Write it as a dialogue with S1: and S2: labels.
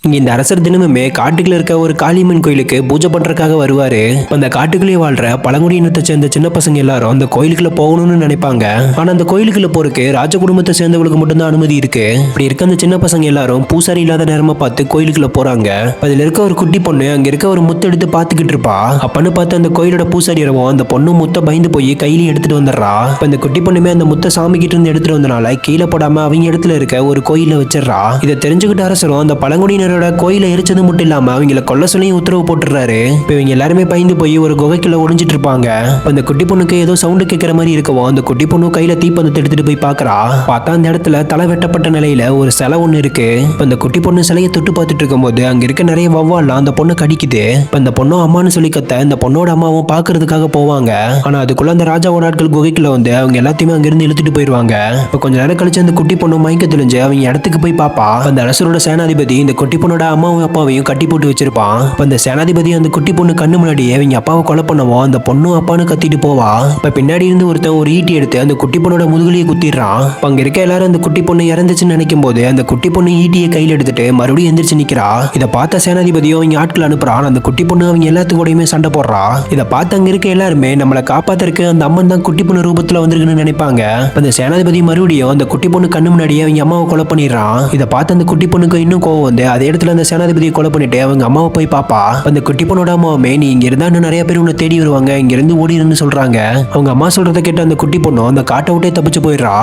S1: இங்க இந்த அரசர் தினமுமே காட்டுக்குள்ள இருக்க ஒரு காளியம்மன் கோயிலுக்கு பூஜை பண்றதுக்காக வருவாரு. அந்த காட்டுக்குள்ளே வாழ்ற பழங்குடியினத்தை சேர்ந்த சின்ன பசங்க எல்லாரும் அந்த கோயிலுக்குள்ள போகணும்னு நினைப்பாங்க. ஆனா அந்த கோயிலுக்குள்ள போறதுக்கு ராஜ குடும்பத்தை சேர்ந்தவங்களுக்கு மட்டும்தான் அனுமதி இருக்கு. இப்படி இருக்க அந்த சின்ன பசங்க எல்லாரும் பூசாரி இல்லாத நேரமா பார்த்து கோயிலுக்குள்ள போறாங்க. அதுல இருக்க ஒரு குட்டி பொண்ணு அங்க இருக்க ஒரு முத்து எடுத்து பாத்துக்கிட்டு இருப்பா. அப்பன்னு பார்த்து அந்த கோயிலோட பூசாரி இரவும் அந்த பொண்ணு முத்த பயந்து போய் கையில எடுத்துட்டு வந்துடுறா. அந்த குட்டி பொண்ணுமே அந்த முத்த சாமி கிட்ட இருந்து எடுத்துட்டு வந்தனால கீழே போடாம அவங்க இடத்துல இருக்க ஒரு கோயில வச்சிடறா. இதை தெரிஞ்சுக்கிட்ட அரசரும் அந்த பழங்குடியினரோட கோயிலை எரிச்சது மட்டும் இல்லாம அவங்கள கொல்ல சொல்லியும் உத்தரவு போட்டுறாரு. இப்ப இவங்க எல்லாருமே பயந்து போய் ஒரு குகைக்குள்ள ஒளிஞ்சிட்டு இருப்பாங்க. அந்த குட்டி பொண்ணுக்கு ஏதோ சவுண்ட் கேட்கிற மாதிரி இருக்கவும் அந்த குட்டி பொண்ணு கையில தீப்பந்தத்தை எடுத்துட்டு போய் பாக்குறா. பார்த்தா அந்த இடத்துல தலை வெட்டப்பட்ட நிலையில ஒரு சிலை ஒண்ணு இருக்கு. அந்த குட்டி பொண்ணு சிலையை தொட்டு பார்த்துட்டு இருக்கும்போது அங்க இருக்க நிறைய வௌவால்லாம் அந்த பொண்ணு கடிக்குது. அந்த பொண்ணும் அம்மான்னு சொல்லி கத்த அந்த பொண்ணோட அம்மாவும் பாக்குறதுக்காக போவாங்க. ஆனா அதுக்குள்ள அந்த ராஜாவோட ஆட்கள் குகைக்குள்ள வந்து அவங்க எல்லாத்தையுமே அங்கிருந்து இழுத்துட்டு போயிருவாங்க. இப்ப கொஞ்ச நேரம் கழிச்சு அந்த குட்டி பொண்ணு மயக்க தெளிஞ்சு அவங்க இடத்துக்கு போய் பாப்பா. அந்த அரசரோட சேனாதிபதி இந்த குட்டி பொண்ணோட அம்மாவும் அப்பாவையும் கட்டி போட்டு வச்சிருப்பான். அந்த சேனாதிபதி அந்த குட்டி பொண்ணு கண்ணு முன்னாடியே அவங்க அப்பாவை கொலை பண்ணவும் அந்த பொண்ணும் அப்பான்னு கத்திட்டு போவா. இப்ப பின்னாடி இருந்து ஒருத்தன் ஒரு ஈட்டி எடுத்து அந்த குட்டி பொண்ணோட முதுகுலியை குத்திடுறான். அங்க இருக்க எல்லாரும் அந்த குட்டி பொண்ணு இறந்துச்சுன்னு நினைக்கும் போது அந்த குட்டி பொண்ணு ஈட்டியை கையில் எடுத்துட்டு மறுபடியும் எந்திரிச்சு நிக்கிறா. இதை பார்த்த சேனாதிபதியும் அவங்க ஆட்கள் அனுப்புறான். அந்த குட்டி பொண்ணு அவங்க எல்லாத்துக்கூடயுமே சண்டை போடுறா. இதை பார்த்து அங்க இருக்க எல்லாருமே நம்மளை காப்பாத்திருக்கு அந்த அம்மன் தான் குட்டி பொண்ணு ரூபத்துல வந்திருக்குன்னு நினைப்பாங்க. அந்த சேனாதிபதி மறுபடியும் அந்த குட்டி பொண்ணு கண்ணு முன்னாடியே அவங்க அம்மாவை கொலை பண்ணிடுறான். இதை பார்த்து அந்த குட்டி பொண்ணுக்கு இன்னும் கோவம் வந்து அதே இடத்துல அந்த சேனாதிபதியை கொலை பண்ணிட்டு அவங்க அம்மாவை போய் பாப்பா. அந்த குட்டி பொண்ணோட அம்மாவுமே நீ இங்க இருந்தா இன்னும் நிறைய பேர் உன்னை தேடி வருவாங்க, இங்க இருந்து ஓடிடுன்னு சொல்றாங்க. அவங்க அம்மா சொல்றதை கேட்டு அந்த குட்டி பொண்ணு அந்த காட்டை விட்டே தப்பிச்சு போயிடுறா.